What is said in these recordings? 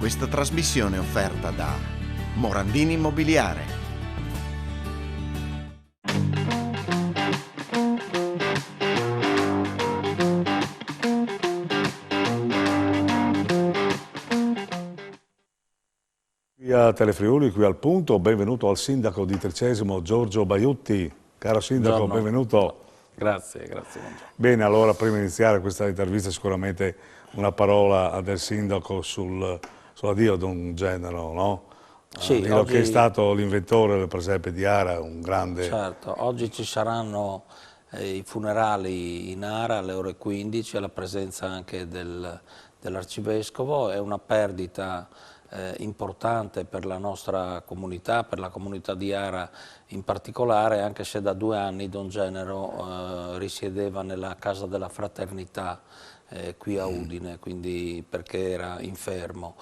Questa trasmissione è offerta da Morandini Immobiliare. Qui a Telefriuli, qui al Punto, benvenuto al sindaco di Tricesimo Giorgio Baiutti. Caro sindaco, Buongiorno. benvenuto. Grazie, buongiorno. Bene, allora prima di iniziare questa intervista sicuramente una parola del sindaco sull'addio di un genero, no? Sì, Che è stato l'inventore del presepe di Ara, un grande... Certo, oggi ci saranno i funerali in Ara alle ore 15, alla presenza anche dell'arcivescovo. È una perdita importante per la nostra comunità, per la comunità di Ara in particolare, anche se da 2 anni Don Genero risiedeva nella Casa della Fraternità qui a Udine, quindi perché era infermo.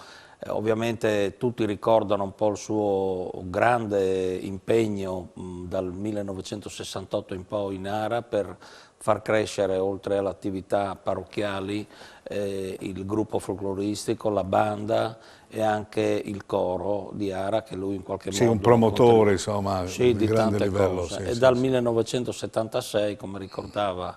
Ovviamente tutti ricordano un po' il suo grande impegno dal 1968 in poi in Ara per far crescere, oltre alle attività parrocchiali, il gruppo folcloristico, la banda e anche il coro di Ara, che lui in qualche modo... Sì, un promotore, insomma, sì, di grande tante livello. cose. Sì, E sì, dal sì. 1976, come ricordava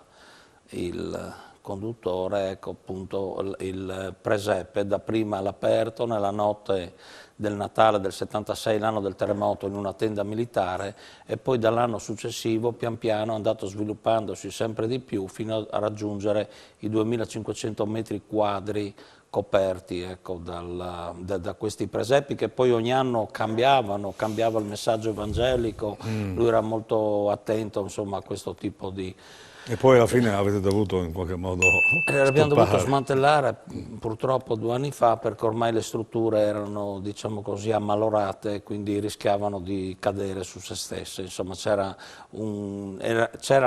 il conduttore, ecco appunto il presepe, dapprima all'aperto nella notte del Natale del 76, l'anno del terremoto, in una tenda militare, e poi dall'anno successivo pian piano è andato sviluppandosi sempre di più fino a raggiungere i 2500 metri quadri coperti, ecco, da questi presepi, che poi ogni anno cambiava il messaggio evangelico. Lui era molto attento, insomma, a questo tipo di... E poi alla fine avete dovuto in qualche modo Abbiamo dovuto stoppare. smantellare purtroppo 2 anni fa, perché ormai le strutture erano, diciamo così, ammalorate e quindi rischiavano di cadere su se stesse. Insomma, c'era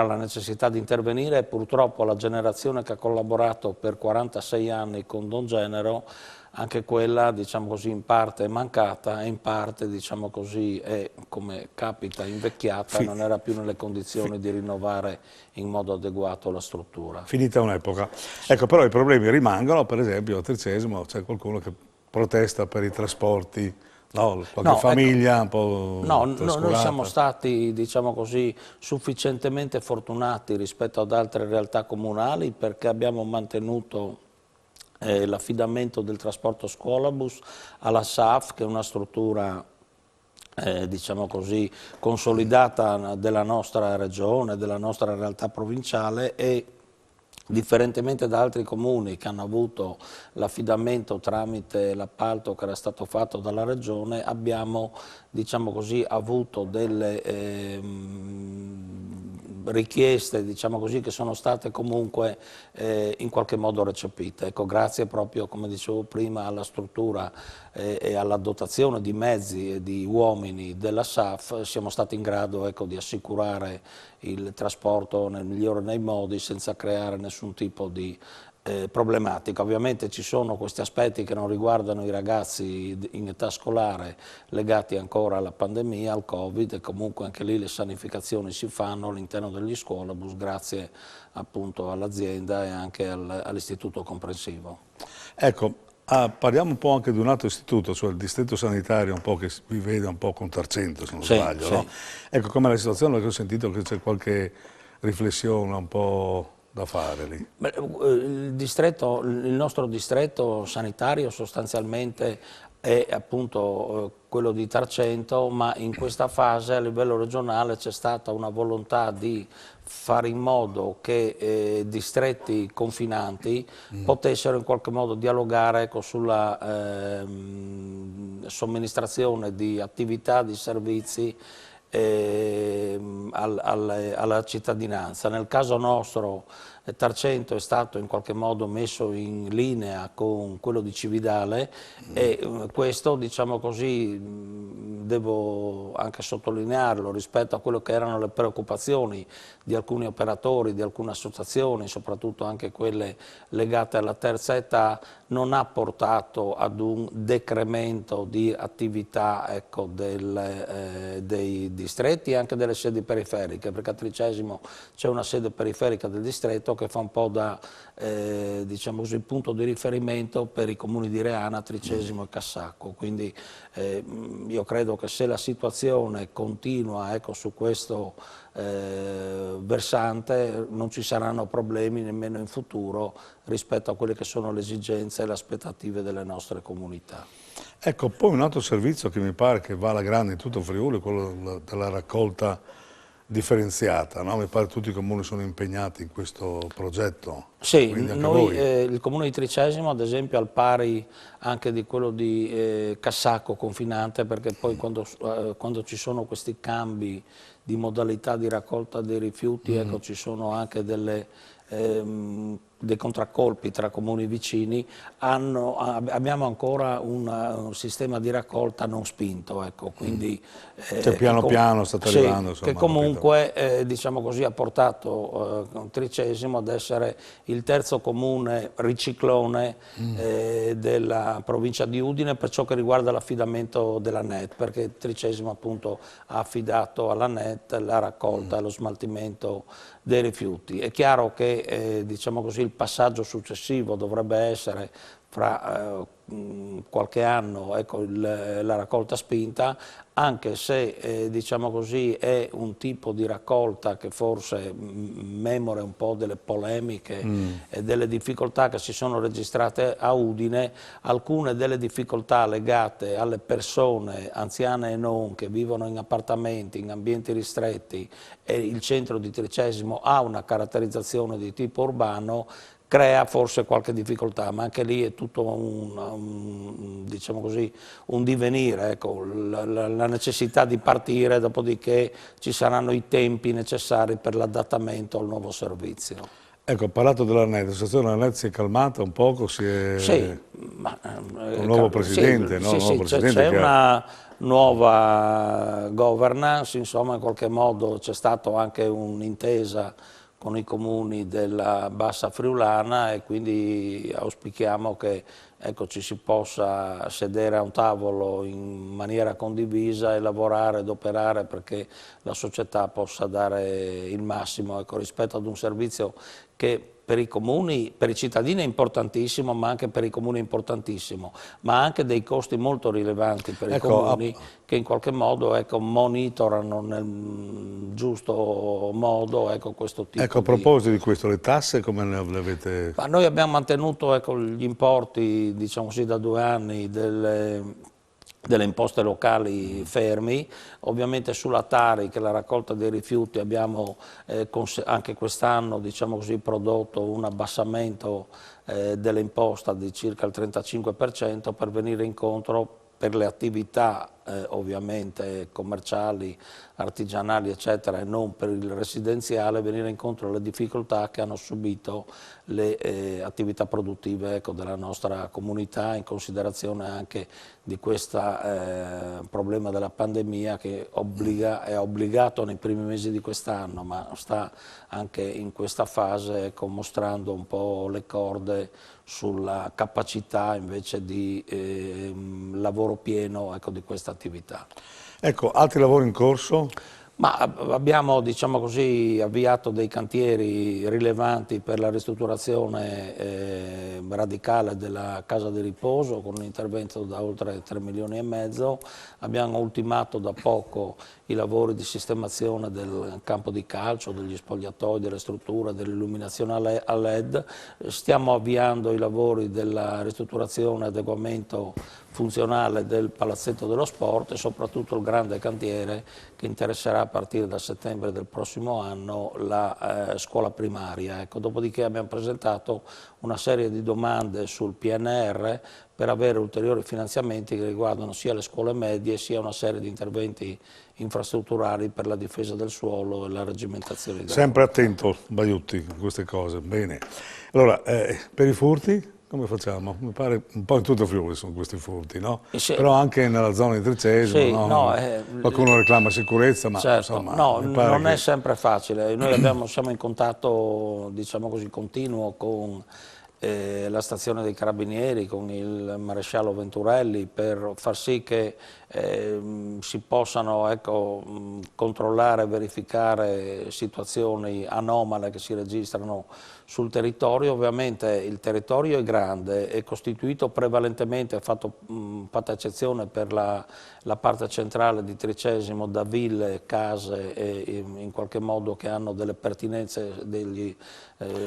la necessità di intervenire, e purtroppo la generazione che ha collaborato per 46 anni con Don Genero, anche quella, diciamo così, in parte è mancata e in parte, diciamo così, è, come capita, invecchiata e non era più nelle condizioni di rinnovare in modo adeguato la struttura. Finita un'epoca. Ecco, però i problemi rimangono, per esempio a Tricesimo c'è qualcuno che protesta per i trasporti, no? Qualche No, famiglia ecco, un po' no, noi siamo trascurata. stati, diciamo così, sufficientemente fortunati rispetto ad altre realtà comunali, perché abbiamo mantenuto l'affidamento del trasporto scuolabus alla SAF, che è una struttura diciamo così, consolidata della nostra regione, della nostra realtà provinciale, e differentemente da altri comuni che hanno avuto l'affidamento tramite l'appalto che era stato fatto dalla regione, abbiamo, diciamo così, avuto delle richieste, diciamo così, che sono state comunque in qualche modo recepite. Ecco, grazie proprio, come dicevo prima, alla struttura e alla dotazione di mezzi e di uomini della SAF, siamo stati in grado, ecco, di assicurare il trasporto nel migliore dei modi senza creare nessun tipo di problematica. Ovviamente ci sono questi aspetti che non riguardano i ragazzi in età scolare, legati ancora alla pandemia, al Covid, e comunque anche lì le sanificazioni si fanno all'interno degli scuolabus grazie appunto all'azienda e anche all'istituto comprensivo. Ecco, parliamo un po' anche di un altro istituto, cioè il distretto sanitario, un po' che vi vede un po' con Tarcento, se non Sì, sbaglio, sì. no? Ecco, com'è la situazione, perché ho sentito che c'è qualche riflessione un po' da fare lì. Beh, il nostro distretto sanitario sostanzialmente è appunto quello di Tarcento, ma in questa fase a livello regionale c'è stata una volontà di fare in modo che distretti confinanti potessero in qualche modo dialogare, ecco, sulla somministrazione di attività, di servizi alla cittadinanza. Nel caso nostro Tarcento è stato in qualche modo messo in linea con quello di Cividale, e questo, diciamo così, devo anche sottolinearlo rispetto a quello che erano le preoccupazioni di alcuni operatori, di alcune associazioni, soprattutto anche quelle legate alla terza età, non ha portato ad un decremento di attività, ecco, dei distretti e anche delle sedi periferiche, perché a Tricesimo c'è una sede periferica del distretto che fa un po' da diciamo così, punto di riferimento per i comuni di Reana, Tricesimo e Cassacco. Quindi io credo che se la situazione continua, ecco, su questo versante non ci saranno problemi nemmeno in futuro rispetto a quelle che sono le esigenze e le aspettative delle nostre comunità. Ecco, poi un altro servizio che mi pare che va alla grande in tutto Friuli è quello della raccolta differenziata, no? Mi pare che tutti i comuni sono impegnati in questo progetto. Sì, voi. il comune di Tricesimo ad esempio al pari anche di quello di Cassacco confinante, perché poi quando ci sono questi cambi di modalità di raccolta dei rifiuti, ecco, ci sono anche dei contraccolpi tra comuni vicini, abbiamo ancora un sistema di raccolta non spinto, ecco, quindi Cioè piano piano state arrivando. sì, Insomma, che comunque diciamo così, ha portato Tricesimo ad essere il terzo comune riciclone della provincia di Udine per ciò che riguarda l'affidamento della NET, perché Tricesimo appunto ha affidato alla NET la raccolta e lo smaltimento dei rifiuti. È chiaro che diciamo così, il passaggio successivo dovrebbe essere fra qualche anno, ecco, la raccolta spinta, anche se diciamo così, è un tipo di raccolta che forse memora un po' delle polemiche e delle difficoltà che si sono registrate a Udine. Alcune delle difficoltà legate alle persone anziane e non che vivono in appartamenti, in ambienti ristretti, e il centro di Tricesimo ha una caratterizzazione di tipo urbano, crea forse qualche difficoltà, ma anche lì è tutto diciamo così, un divenire, ecco, la necessità di partire, dopodiché ci saranno i tempi necessari per l'adattamento al nuovo servizio. Ecco, ho parlato della NET, la situazione della NET si è calmata un poco, Sì, ma, un nuovo presidente, sì, no? sì, c'è una nuova governance, insomma in qualche modo c'è stata anche un'intesa con i comuni della Bassa Friulana e quindi auspichiamo che ecco, ci si possa sedere a un tavolo in maniera condivisa e lavorare ed operare perché la società possa dare il massimo, ecco, rispetto ad un servizio che per i comuni, per i cittadini è importantissimo, ma anche per i comuni è importantissimo, ma anche dei costi molto rilevanti per i comuni che in qualche modo, ecco, monitorano nel giusto modo, ecco, questo tipo Ecco, a proposito di questo, le tasse come le avete? Ma noi abbiamo mantenuto, ecco, gli importi, diciamo così, da 2 anni delle imposte locali fermi. Ovviamente sulla Tari, che è la raccolta dei rifiuti, abbiamo anche quest'anno, diciamo così, prodotto un abbassamento dell'imposta di circa il 35% per venire incontro per le attività ovviamente commerciali, artigianali eccetera e non per il residenziale, venire incontro alle difficoltà che hanno subito le attività produttive, ecco, della nostra comunità, in considerazione anche di questo problema della pandemia che è obbligato nei primi mesi di quest'anno, ma sta anche in questa fase, ecco, mostrando un po' le corde sulla capacità invece di lavoro pieno, ecco, di questa attività. Ecco, altri lavori in corso? Ma abbiamo, diciamo così, avviato dei cantieri rilevanti per la ristrutturazione radicale della casa di riposo con un intervento da oltre 3,5 milioni. Abbiamo ultimato da poco i lavori di sistemazione del campo di calcio, degli spogliatoi, delle strutture, dell'illuminazione a LED. Stiamo avviando i lavori della ristrutturazione e adeguamento funzionale del palazzetto dello sport e soprattutto il grande cantiere che interesserà a partire da settembre del prossimo anno la scuola primaria. Ecco, dopodiché abbiamo presentato una serie di domande sul PNR per avere ulteriori finanziamenti che riguardano sia le scuole medie sia una serie di interventi infrastrutturali per la difesa del suolo e la reggimentazione idraulica. Sempre attento, Baiutti, a queste cose. Bene. Allora, per i furti? Come facciamo? Mi pare un po' in tutto Friuli sono questi furti, no? Però anche nella zona di Tricesimo, no? Qualcuno reclama sicurezza, ma certo, insomma... no, non è sempre facile. Noi siamo in contatto, diciamo così, continuo con la stazione dei Carabinieri con il maresciallo Venturelli per far sì che si possano, ecco, controllare e verificare situazioni anomale che si registrano sul territorio. Ovviamente il territorio è grande, è costituito prevalentemente, fatta eccezione per la parte centrale di Tricesimo, da ville, case e in qualche modo che hanno delle pertinenze, delle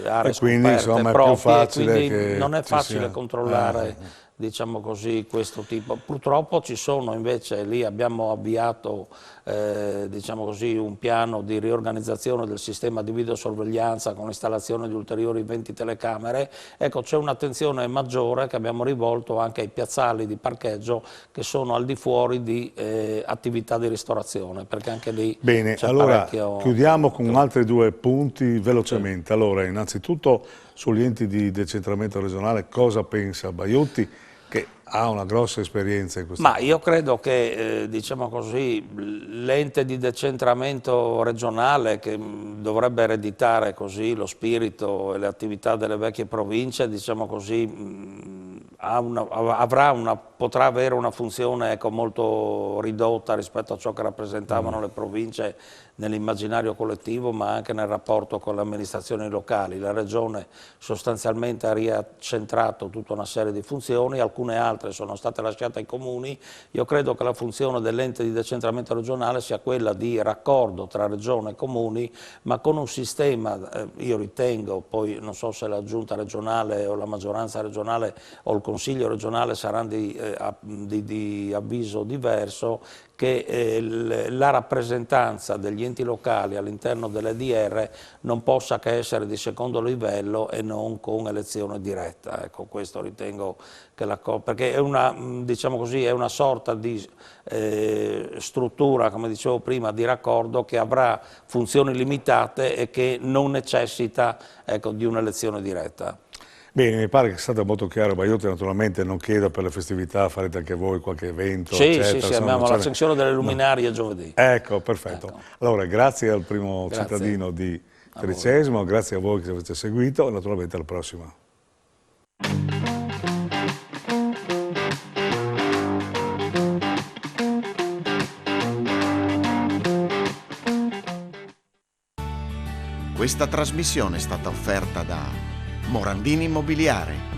aree quindi, scoperte insomma, è proprie, più facile quindi che non è ci facile sia... controllare diciamo così, questo tipo. Purtroppo ci sono invece, lì abbiamo avviato diciamo così, un piano di riorganizzazione del sistema di videosorveglianza con l'installazione di ulteriori 20 telecamere. Ecco, c'è un'attenzione maggiore che abbiamo rivolto anche ai piazzali di parcheggio che sono al di fuori di attività di ristorazione, perché anche lì Bene, c'è allora parecchio... chiudiamo con altri due punti velocemente. Sì. Allora, innanzitutto sugli enti di decentramento regionale, cosa pensa Baiotti, che ha una grossa esperienza in questo Ma io credo che, diciamo così, l'ente di decentramento regionale che dovrebbe ereditare così lo spirito e le attività delle vecchie province, diciamo così, potrà avere una funzione, ecco, molto ridotta rispetto a ciò che rappresentavano le province nell'immaginario collettivo, ma anche nel rapporto con le amministrazioni locali. La Regione sostanzialmente ha riaccentrato tutta una serie di funzioni, alcune altre sono state lasciate ai comuni. Io credo che la funzione dell'ente di decentramento regionale sia quella di raccordo tra Regione e comuni, ma con un sistema, io ritengo, poi non so se la giunta regionale o la maggioranza regionale o il consiglio regionale saranno di avviso diverso, che la rappresentanza degli enti locali all'interno dell'EDR non possa che essere di secondo livello e non con elezione diretta. Ecco, questo ritengo che perché è una, diciamo così, è una sorta di struttura, come dicevo prima, di raccordo che avrà funzioni limitate e che non necessita, ecco, di un'elezione diretta. Bene, mi pare che sia stato molto chiaro. Baiotti naturalmente non chiedo per le festività, farete anche voi qualche evento, sì, eccetera. Sì, abbiamo l'accensione delle luminarie giovedì. Ecco, perfetto. Ecco. Allora, grazie al primo cittadino di Tricesimo, grazie a voi che ci avete seguito e naturalmente alla prossima. Questa trasmissione è stata offerta da Morandini Immobiliare.